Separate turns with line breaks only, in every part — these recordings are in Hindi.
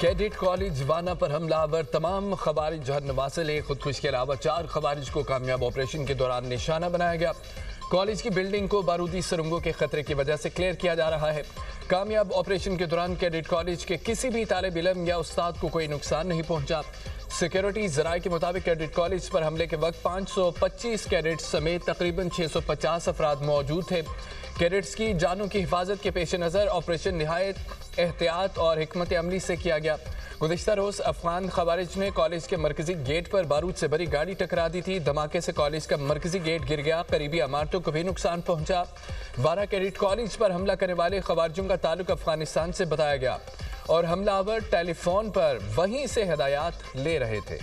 कैडेट कॉलेज वाना पर हमलावर तमाम खवारिज जहन्नम से खुदकुश के अलावा 4 खवारिज को कामयाब ऑपरेशन के दौरान निशाना बनाया गया। कॉलेज की बिल्डिंग को बारूदी सुरंगों के खतरे की वजह से क्लियर किया जा रहा है। कामयाब ऑपरेशन के दौरान कैडेट कॉलेज के किसी भी तालिब इल्म या उस्ताद को कोई नुकसान नहीं पहुंचा। सिक्योरिटी जराये के मुताबिक कैडेट कॉलेज पर हमले के वक्त 525 कैडेट समेत तकरीबन 650 अफराद मौजूद थे। कैडेट्स की जानों की हिफाजत के पेश नज़र ऑपरेशन निहायत एहतियात और हिकमत अमली से किया गया। गुज़िश्ता रोज़ अफगान खवारिज ने कॉलेज के मरकजी गेट पर बारूद से भरी गाड़ी टकरा दी थी। धमाके से कॉलेज का मरकजी गेट गिर गया, करीबी इमारतों को भी नुकसान पहुंचा। वाना कैडेट कॉलेज पर हमला करने वाले खवारिजों का ताल्लुक अफगानिस्तान से बताया गया और हमलावर टेलीफोन पर वहीं से हिदायत ले रहे थे।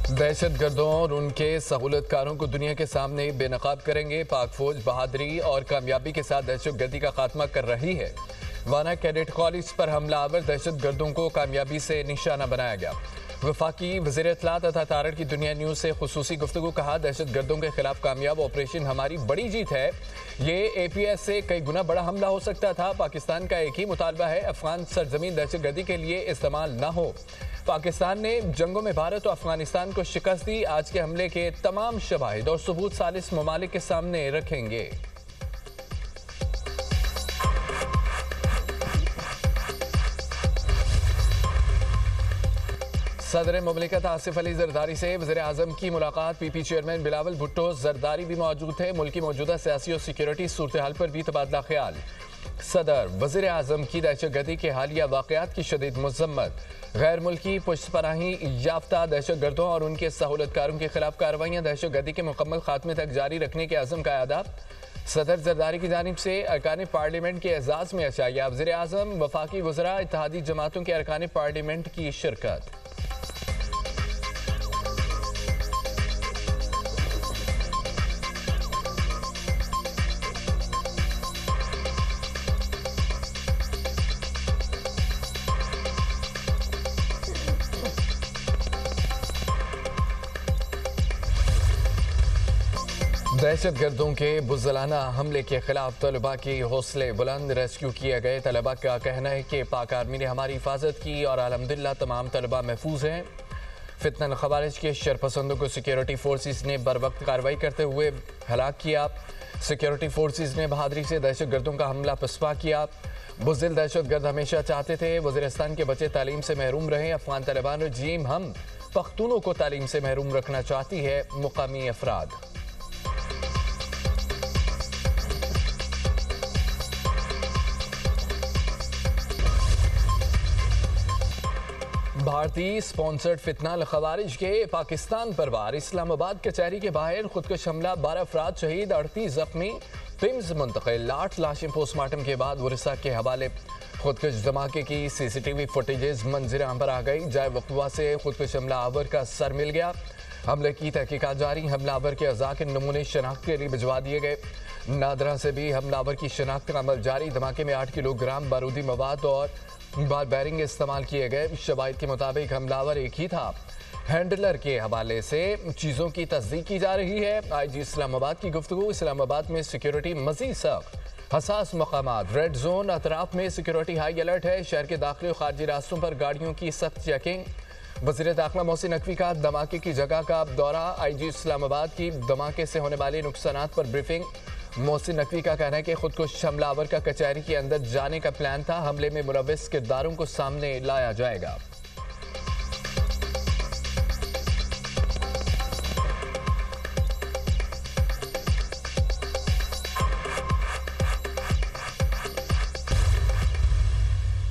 दहशतगर्दों और उनके सहूलतकारों को दुनिया के सामने बेनकाब करेंगे। पाक फौज बहादुरी और कामयाबी के साथ दहशतगर्दी का खात्मा कर रही है। वाना कैडेट कॉलेज पर हमलावर दहशतगर्दों को कामयाबी से निशाना बनाया गया। वफाकी वज़ीर इत्तलात तथा तारड़ की दुनिया न्यूज़ से खुसूसी गुफ्तगू कहा, दहशतगर्दों के खिलाफ कामयाब ऑपरेशन हमारी बड़ी जीत है। ये APS से कई गुना बड़ा हमला हो सकता था। पाकिस्तान का एक ही मुतालबा है, अफगान सरजमीन दहशतगर्दी के लिए इस्तेमाल न हो। पाकिस्तान ने जंगों में भारत और अफगानिस्तान को शिकस्त दी। आज के हमले के तमाम शवाहिद और सबूत सालिस ममालिक के सामने रखेंगे। सदर मुमलिकत आसिफ अली जरदारी से वज़ीर आज़म की मुलाकात। PP चेयरमैन बिलावल भुट्टो जरदारी भी मौजूद थे। मुल्क की मौजूदा सियासी और सिक्योरिटी सूरत हाल पर भी तबादला ख्याल। सदर वज़ीर आज़म की दहशतगर्दी के हालिया वाक़यात की शदीद मज़म्मत। गैर मुल्की पुष्पनाही याफ्ता दहशतगर्दों और उनके सहूलतकारों के खिलाफ कार्रवाइयाँ दहशतगर्दी के मुकम्मल खात्मे तक जारी रखने के अज़म का अदा। सदर जरदारी की जानिब से अरकान पार्लियामेंट के एजाज़ में अशाया। वज़ीर आज़म वफाकी वज़रा इत्तेहादी जमातों के अरकान पार्लियामेंट की शिरकत। दहशतगर्दों के बुज़लाना हमले के खिलाफ तलबा के हौसले बुलंद। रेस्क्यू किए गए तलबा का कहना है कि पाक आर्मी ने हमारी हिफाजत की और अल्हम्दुलिल्लाह तमाम तलबा महफूज हैं। फितनन खवारिज के शरपसंदों को सिक्योरिटी फोर्सेस ने बर वक्त कार्रवाई करते हुए हलाक किया। सिक्योरिटी फोर्सेस ने बहादुरी से दहशतगर्दों का हमला पसपा किया। बुज़दिल दहशतगर्द हमेशा चाहते थे वज़ीरिस्तान के बच्चे तालीम से महरूम रहे। अफगान तालिबान रजीम हम पख्तूनों को तालीम से महरूम रखना चाहती है। मुकामी अफराद। भारतीय स्पॉन्सर्ड फितनाल खवारिज के पाकिस्तान पर वार। इस्लामाबाद कचहरी के बाहर खुदकुश हमला, 12 अफराद शहीद, 38 जख्मी। पिम्स मुंतकिल, 8 लाशें पोस्टमार्टम के बाद वरिसा के हवाले। खुदकुश धमाके की CCTV फुटेजेस मंजर आम पर आ गई। जाए वक़्वा से खुदकुश हमलावर का सर मिल गया। हमले की तहकीकात जारी। हमलावर के अज़ा के नमूने शनाख्त के लिए भिजवा दिए गए। नादरा से भी हमलावर की शनाख्त का अमल जारी। धमाके में 8 किलोग्राम बारूदी मवाद और बार बैरिंग इस्तेमाल किए गए। शवाहिद के मुताबिक हमलावर एक ही था। हैंडलर के हवाले से चीज़ों की तस्दीक की जा रही है। IG इस्लामाबाद की गुफ्तगू। इस्लामाबाद में सिक्योरिटी मज़ीद सख्त, हसास मकामात, रेड जोन, अतराफ में सिक्योरिटी हाई अलर्ट है। शहर के दाखिली और खारजी रास्तों पर गाड़ियों की सख्त चेकिंग। वज़ीर दाखिला मोहसिन नकवी का धमाके की जगह का दौरा। IG इस्लामाबाद की धमाके से होने वाले नुकसानात पर ब्रीफिंग। मोहसिन नकवी का कहना है कि खुदकुश हमलावर का कचहरी के अंदर जाने का प्लान था। हमले में मुलव्विस किरदारों को सामने लाया जाएगा।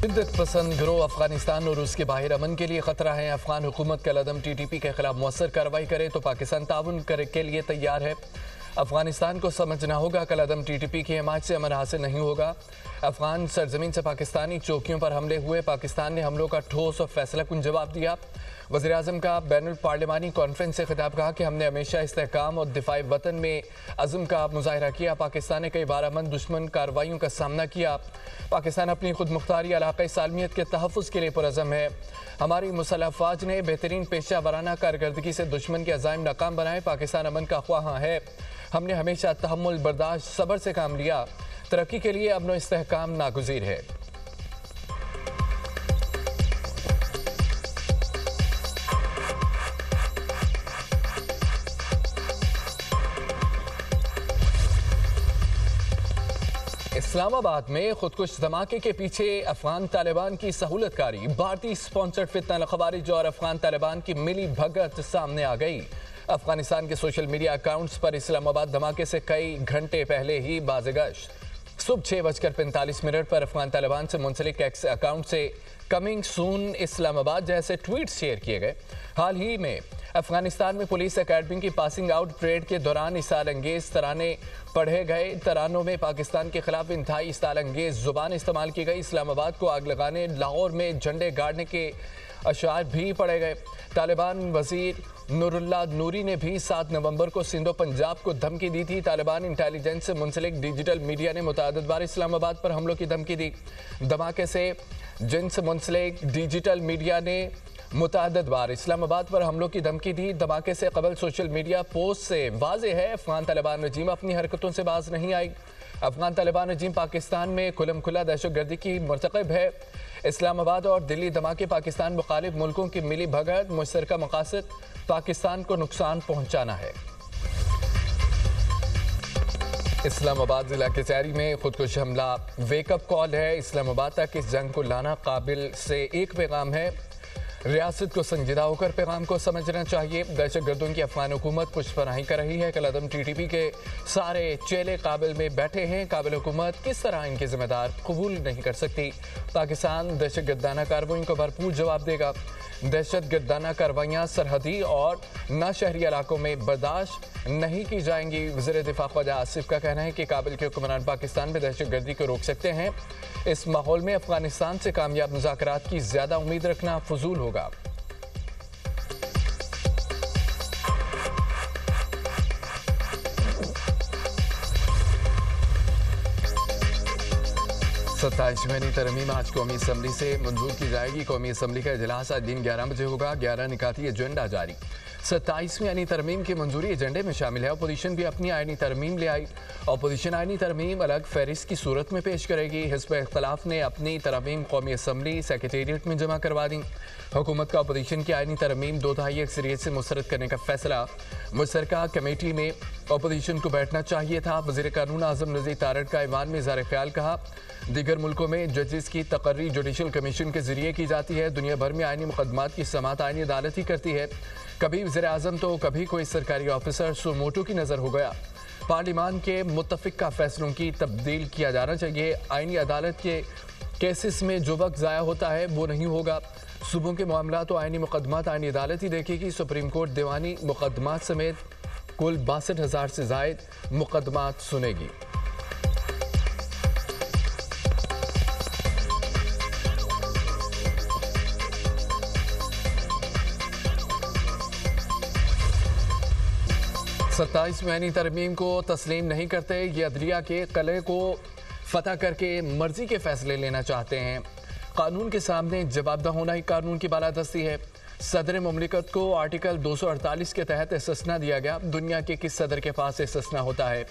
शिद्दत पसंद गिरोह अफगानिस्तान और उसके बाहर अमन के लिए खतरा है। अफगान हुकूमत कलअदम TTP के खिलाफ मौसर कार्रवाई करे तो पाकिस्तान ताउन के लिए तैयार है। अफगानिस्तान को समझना होगा कलअदम TTP की हिमायत से अमन हासिल नहीं होगा। अफगान सरजमीन से पाकिस्तानी चौकियों पर हमले हुए। पाकिस्तान ने हमलों का ठोस और फैसलाकुन जवाब दिया। वज़ीर आज़म का बैनुल पार्लिमानी कॉन्फ्रेंस से खिताब कहा कि हमने हमेशा इस्तेहकाम और दिफाई वतन में अज़म का मुज़ाहिरा किया। पाकिस्तान ने कई बार अमन दुश्मन कार्रवाइयों का सामना किया। पाकिस्तान अपनी खुद मुख्तारी इलाक़ाई सालमियत के तहफ़्फ़ुज़ के लिए पुरअज़म है। हमारी मुसल्लह अफ़वाज ने बेहतरीन पेशा वाराना कारकर्दगी से दुश्मन के अज़ाइम नाकाम बनाए। पाकिस्तान अमन का ख्वाह है। हमने हमेशा तहम्मुल, बर्दाश्त, सब्र से काम लिया। तरक्की के लिए अमन व इस्तेहकाम नागुज़ीर है। इस्लामाबाद में खुदकुश धमाके के पीछे अफगान तालिबान की सहूलतकारी, भारतीय स्पॉन्सर्ड फितना खवारिज और अफगान तालिबान की मिली भगत सामने आ गई। अफगानिस्तान के सोशल मीडिया अकाउंट्स पर इस्लामाबाद धमाके से कई घंटे पहले ही बाज़गश्त सुबह 6:45 पर अफगान तालिबान से मुंसलिक एक्स अकाउंट से कमिंग सून इस्लामाबाद जैसे ट्वीट शेयर किए गए। हाल ही में अफगानिस्तान में पुलिस अकेडमी की पासिंग आउट परेड के दौरान इसाल अंगेज तराने पढ़े गए। तरानों में पाकिस्तान के खिलाफ इंतहाई इसाल अंगेज जुबान इस्तेमाल की गई। इस्लामाबाद को आग लगाने, लाहौर में झंडे गाड़ने के अशार भी पढ़े गए। तालिबान वजीर नूरुल्लाह नूरी ने भी 7 नवंबर को सिंधो पंजाब को धमकी दी थी। तालिबान इंटेलिजेंस से मुंसलिक डिजिटल मीडिया ने मुतअद्दिद बार इस्लामाबाद पर हमलों की धमकी दी। धमाके से जिनसे मुंसलिक डिजिटल मीडिया ने मुतअद्दिद बार इस्लामाबाद पर हमलों की धमकी दी। धमाके से कबल सोशल मीडिया पोस्ट से वाज़ेह है अफगान तालिबान रजीम अपनी हरकतों से बाज नहीं आई। अफगान तालिबान रजीम पाकिस्तान में खुलम खुला दहशतगर्दी की मरतकब है। इस्लामाबाद और दिल्ली धमाके पाकिस्तान मुखालिफ मुल्कों की मिली भगत, मुश्तरका मकासद पाकिस्तान को नुकसान पहुंचाना है। इस्लामाबाद जिला कचहरी में खुदकुश हमला वेकअप कॉल है। इस्लामाबाद तक इस जंग को लाना काबिल से एक पैगाम है। रियासत को संजीदा होकर पैगाम को समझना चाहिए। दहशतगर्दों की अफगान हुकूमत पुष्पनाही कर रही है। कलअदम TTP के सारे चेले काबिल में बैठे हैं। काबिल हुकूमत किस तरह इनके जिम्मेदार कबूल नहीं कर सकती। पाकिस्तान दहशतगर्दाना कार्रवाइयों का भरपूर जवाब देगा। दहशतगर्दाना कार्रवाइयाँ सरहदी और ना शहरी इलाकों में बर्दाश्त नहीं की जाएंगी। वज़ीर दिफा ख्वाजा आसिफ का कहना है कि काबिल के हुक्मरान पाकिस्तान में दहशतगर्दी को रोक सकते हैं। इस माहौल में अफगानिस्तान से कामयाब मुज़ाकरात की ज़्यादा उम्मीद रखना फजूल होगा। सत्ताईसवीं तरमीम आज कौमी असम्बली से मंजूर की जाएगी। कौमी असम्बली का इजलास आज दिन 11 बजे होगा। 11 निकाती एजेंडा जारी। 27वीं आईनी तरमीम की मंजूरी एजेंडे में शामिल है। अपोजिशन भी अपनी आईनी तरमीम ले आई। अपोजिशन आईनी तरमीम अलग फहरिस्त की सूरत में पेश करेगी। हिज़्ब इख्तिलाफ ने अपनी तरमीम कौमी असम्बली सेक्रेटेरिएट में जमा करवा दी। हुकूमत का अपोजिशन की आईनी तरमीम 2/3 अक्सरियत से मुस्तरद करने का फैसला। मुश्तरका कमेटी में अपोजिशन को बैठना चाहिए था। वज़ीर कानून आज़म नज़ीर तारड़ का ईवान में इज़हार ख्याल कहा। दीगर मुल्कों में जजेस की तकर्री जुडिशल कमीशन के जरिए की जाती है। दुनिया भर में आईनी मुकदमात की समाअत आईनी अदालत ही करती है। कभी वज़ीर आज़म तो कभी कोई सरकारी ऑफिसर सुमोटो की नज़र हो गया। पार्लिमान के मुत्तफ़िका फैसलों की तब्दील किया जाना चाहिए। आईनी अदालत के केसेस में जो वक्त ज़ाया होता है वो नहीं होगा। सूबों के मामला तो आईनी मुकदमात आईनी अदालत ही देखेगी। सुप्रीम कोर्ट दीवानी मुकदमात समेत कुल 62,000 से ज़ायद मुकदमात सुनेगी। सत्ताईसवीं आईनी तरमीम को तस्लीम नहीं करते। ये अदलिया के कले को फतह करके मर्जी के फैसले लेना चाहते हैं। कानून के सामने जवाबदा होना ही कानून की बालादस्ती है। सदर मुमलिकत को आर्टिकल 248 के तहत इस्तिस्ना दिया गया। दुनिया के किस सदर के पास इस्तिस्ना होता है?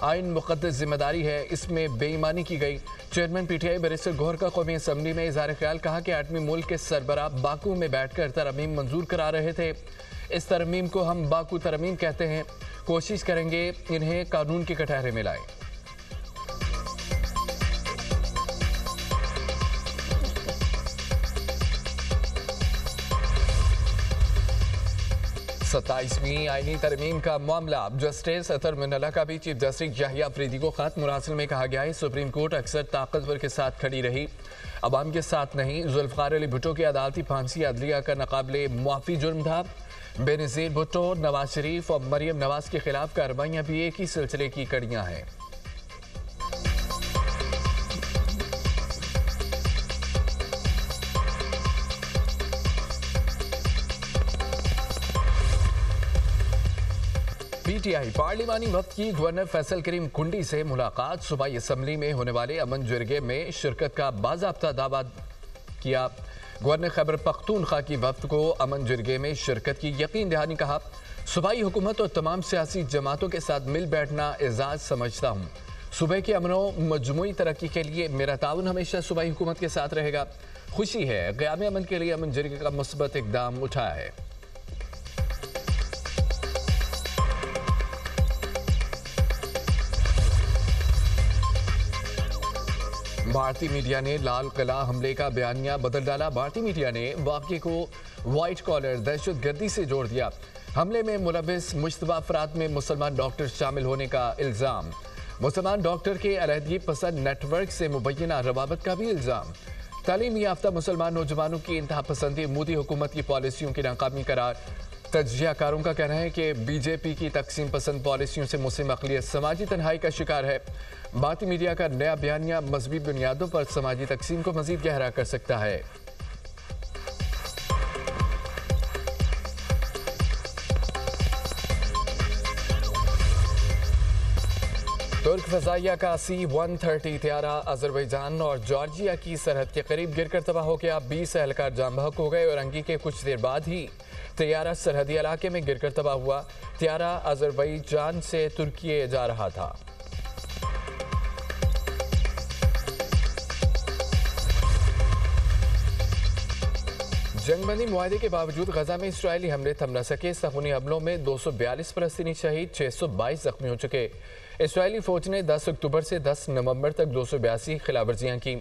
आइन मुक़द्दस जिम्मेदारी है, इसमें बेईमानी की गई। चेयरमैन PTI बैरिस्टर गौहर का कौमी असम्बली में इज़हार ख्याल कहा कि आठवीं मुल्क के सरबराह बाकू में बैठकर तरमीम मंजूर करा रहे थे। इस तरमीम को हम बाकू तरमीम कहते हैं। कोशिश करेंगे इन्हें कानून के कटहरे में लाएं। सत्ताईसवीं आईनी तरमीम का मामला जस्टिस अतर मिनल्ला का भी चीफ जस्टिस याहिया अफरीदी को खत मुरासिल में कहा गया है। सुप्रीम कोर्ट अक्सर ताकतवर के साथ खड़ी रही, अवाम के साथ नहीं। जुल्फ़िकार अली भुट्टो की अदालती फांसी अदलिया का नाकाबिले मुआफ़ी जुर्म था। बेनज़ीर भुट्टो, नवाज शरीफ और मरियम नवाज के खिलाफ कार्रवाइयाँ भी एक ही सिलसिले की कड़ियाँ हैं। PTI पार्लिमानी वक्त की गवर्नर फैसल करीम कुंडी से मुलाकात। सूबाई असम्बली में होने वाले अमन जरगे में शिरकत का बाज़ाब्ता दावा किया। गवर्नर खैबर पख्तूनख्वा की वफ्द को अमन जरगे में शिरकत की यकीन दहानी। कहा, सूबाई हुकूमत और तमाम सियासी जमातों के साथ मिल बैठना एजाज समझता हूँ। सूबे के अमन और मजमूई तरक्की के लिए मेरा ताउन हमेशा सूबाई हुकूमत के साथ रहेगा। खुशी है क़याम अमन के लिए अमन जरगे का मुस्बत इक़दाम उठाया है। भारतीय मीडिया ने लाल किला हमले का बयानिया बदल डाला। भारतीय मीडिया ने वाक़े को वाइट कॉलर दहशतगर्दी से जोड़ दिया। हमले में मुलविस मुश्तबा अफराद में मुसलमान डॉक्टर शामिल होने का इल्ज़ाम। मुसलमान डॉक्टर के अलहदगी पसंद नेटवर्क से मुबैना रवाबत का भी इल्ज़ाम। तालीम याफ्ता मुसलमान नौजवानों की इंतहा पसंदी मोदी हुकूमत की पॉलिसियों की नाकामी करार। तज्जियाकारों का कहना है कि बीजेपी की तकसीम पसंद पॉलिसियों से मुस्लिम अक़लियत समाजी तन्हाई का शिकार है। भारतीय मीडिया का नया बयानिया मजहबी बुनियादों पर समाजी तकसीम को मजीद गहरा कर सकता है। तुर्क फजाइया का C-130 त्यारा अजरबैजान और जॉर्जिया की सरहद के करीब गिरकर तबाह हो गया। 20 एहलकार जाम बहक हो गए और अंगी के कुछ देर बाद ही त्यारा सरहदी इलाके में गिरकर तबाह हुआ। त्यारा अजरबैजान से तुर्की जा रहा था। जंगबंदी मुआहदे के बावजूद गजा में इसराइली हमले थम न सके। सखूनी हमलों में 242 फलस्तीनी शहीद, 622 जख्मी हो चुके। इसराइली फौज ने 10 अक्टूबर से 10 नवंबर तक 282 खिलाफवर्जियां की।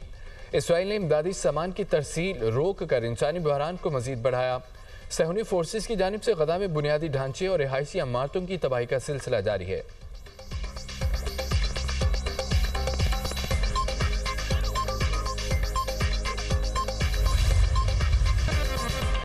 इसराइल ने इमदादी सामान की तरसील रोक कर इंसानी बहरान को मजीद बढ़ाया। सहूनी फोर्सेस की जानिब से गजा में बुनियादी ढांचे और रिहायशी इमारतों की तबाही का सिलसिला जारी है।